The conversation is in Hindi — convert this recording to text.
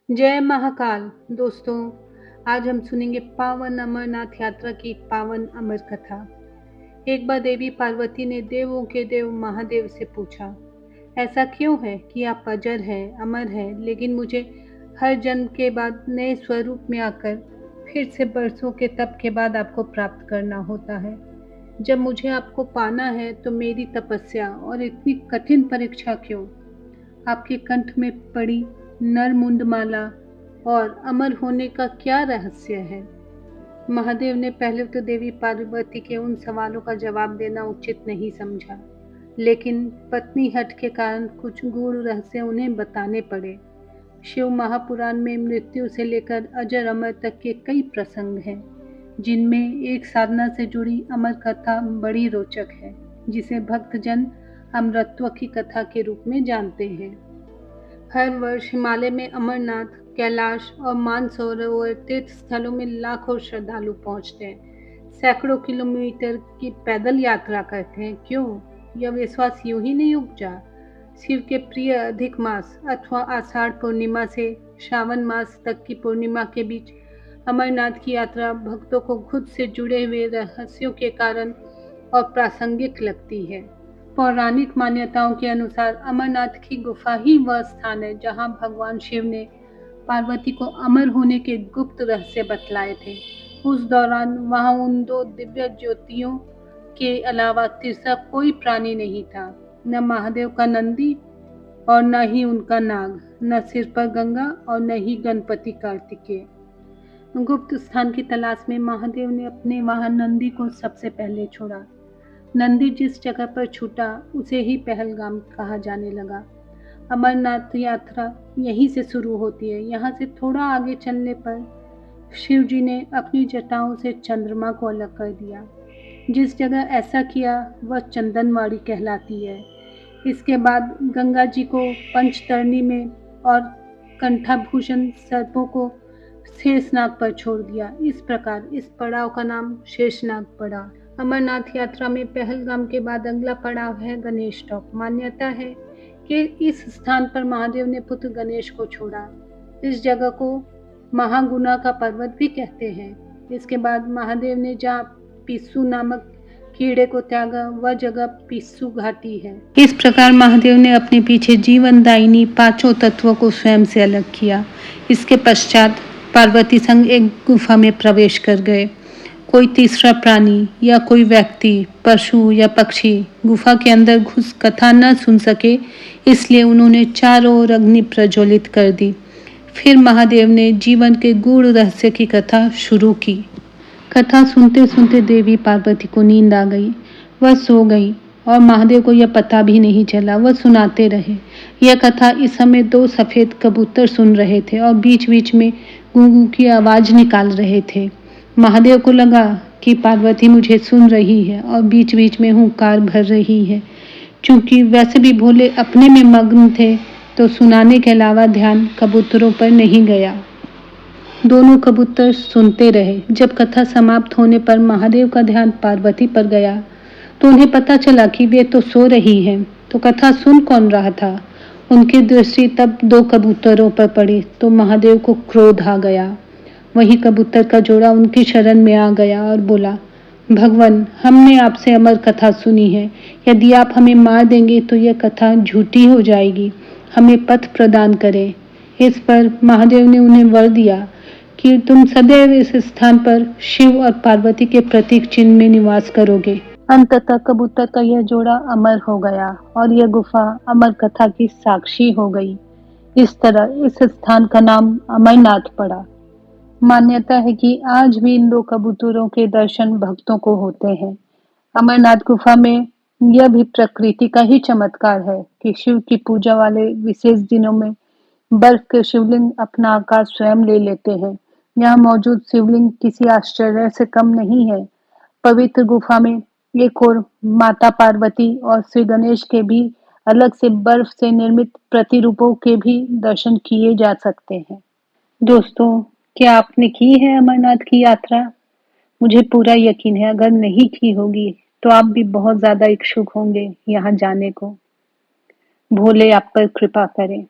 जय महाकाल। दोस्तों, आज हम सुनेंगे पावन अमरनाथ यात्रा की एक पावन अमर कथा। एक बार देवी पार्वती ने देवों के देव महादेव से पूछा, ऐसा क्यों है कि आप अजर है, अमर है, लेकिन मुझे हर जन्म के बाद नए स्वरूप में आकर फिर से बरसों के तप के बाद आपको प्राप्त करना होता है। जब मुझे आपको पाना है तो मेरी तपस्या और इतनी कठिन परीक्षा क्यों? आपके कंठ में पड़ी नरमुंड माला और अमर होने का क्या रहस्य है? महादेव ने पहले तो देवी पार्वती के उन सवालों का जवाब देना उचित नहीं समझा, लेकिन पत्नी हठ के कारण कुछ गूढ़ रहस्य उन्हें बताने पड़े। शिव महापुराण में मृत्यु से लेकर अजर अमर तक के कई प्रसंग हैं, जिनमें एक साधना से जुड़ी अमर कथा बड़ी रोचक है, जिसे भक्तजन अमरत्व की कथा के रूप में जानते हैं। हर वर्ष हिमालय में अमरनाथ, कैलाश और मानसरोवर तीर्थ स्थलों में लाखों श्रद्धालु पहुंचते हैं। सैकड़ों किलोमीटर की पैदल यात्रा करते हैं। क्यों? यह विश्वास यूं ही नहीं उपजा। शिव के प्रिय अधिक मास अथवा आषाढ़ पूर्णिमा से श्रावण मास तक की पूर्णिमा के बीच अमरनाथ की यात्रा भक्तों को खुद से जुड़े हुए रहस्यों के कारण और प्रासंगिक लगती है। पौराणिक मान्यताओं के अनुसार अमरनाथ की गुफा ही वह स्थान है जहां भगवान शिव ने पार्वती को अमर होने के गुप्त रहस्य बतलाए थे। उस दौरान वहां उन दो दिव्य ज्योतियों के अलावा तीसरा कोई प्राणी नहीं था, न महादेव का नंदी और न ही उनका नाग, न सिर पर गंगा और न ही गणपति कार्तिकेय। गुप्त स्थान की तलाश में महादेव ने अपने वहां नंदी को सबसे पहले छोड़ा। नंदी जिस जगह पर छूटा उसे ही पहलगाम कहा जाने लगा। अमरनाथ यात्रा यहीं से शुरू होती है। यहाँ से थोड़ा आगे चलने पर शिव जी ने अपनी जटाओं से चंद्रमा को अलग कर दिया। जिस जगह ऐसा किया वह चंदनवाड़ी कहलाती है। इसके बाद गंगा जी को पंचतरणी में और कंठाभूषण सर्पों को शेषनाग पर छोड़ दिया। इस प्रकार इस पड़ाव का नाम शेषनाग पड़ा। अमरनाथ यात्रा में पहलगाम के बाद अगला पड़ाव है गणेश टॉप। मान्यता है कि इस स्थान पर महादेव ने पुत्र गणेश को छोड़ा। इस जगह को महागुना का पर्वत भी कहते हैं। इसके बाद महादेव ने जहाँ पिस्सू नामक कीड़े को त्यागा वह जगह पिस्सू घाटी है। इस प्रकार महादेव ने अपने पीछे जीवनदायिनी पांचों तत्वों को स्वयं से अलग किया। इसके पश्चात पार्वती संग एक गुफा में प्रवेश कर गए। कोई तीसरा प्राणी या कोई व्यक्ति, पशु या पक्षी गुफा के अंदर घुस कथा न सुन सके, इसलिए उन्होंने चारों ओर अग्नि प्रज्वलित कर दी। फिर महादेव ने जीवन के गूढ़ रहस्य की कथा शुरू की। कथा सुनते सुनते देवी पार्वती को नींद आ गई। वह सो गई और महादेव को यह पता भी नहीं चला। वह सुनाते रहे। यह कथा इस समय दो सफेद कबूतर सुन रहे थे और बीच बीच में गूंगू की आवाज निकाल रहे थे। महादेव को लगा कि पार्वती मुझे सुन रही है और बीच बीच में हुंकार भर रही है। चूंकि वैसे भी भोले अपने में मग्न थे तो सुनाने के अलावा ध्यान कबूतरों पर नहीं गया। दोनों कबूतर सुनते रहे। जब कथा समाप्त होने पर महादेव का ध्यान पार्वती पर गया तो उन्हें पता चला कि वे तो सो रही हैं, तो कथा सुन कौन रहा था। उनकी दृष्टि तब दो कबूतरों पर पड़ी तो महादेव को क्रोध आ गया। वही कबूतर का जोड़ा उनकी शरण में आ गया और बोला, भगवान, हमने आपसे अमर कथा सुनी है। यदि आप हमें मार देंगे तो यह कथा झूठी हो जाएगी। हमें पथ प्रदान करें। इस पर महादेव ने उन्हें वर दिया कि तुम सदैव इस स्थान पर शिव और पार्वती के प्रतीक चिन्ह में निवास करोगे। अंततः कबूतर का यह जोड़ा अमर हो गया और यह गुफा अमर कथा की साक्षी हो गई। इस तरह इस स्थान का नाम अमरनाथ पड़ा। मान्यता है कि आज भी इन दो कबूतरों के दर्शन भक्तों को होते हैं। अमरनाथ गुफा में यह भी प्रकृति का ही चमत्कार है कि शिव की पूजा वाले विशेष दिनों में बर्फ के शिवलिंग अपना आकार स्वयं ले लेते हैं। यहाँ मौजूद शिवलिंग किसी आश्चर्य से कम नहीं है। पवित्र गुफा में एक और माता पार्वती और श्री गणेश के भी अलग से बर्फ से निर्मित प्रतिरूपों के भी दर्शन किए जा सकते हैं। दोस्तों, क्या आपने की है अमरनाथ की यात्रा? मुझे पूरा यकीन है अगर नहीं की होगी तो आप भी बहुत ज्यादा इच्छुक होंगे यहाँ जाने को। भोले आप पर कृपा करें।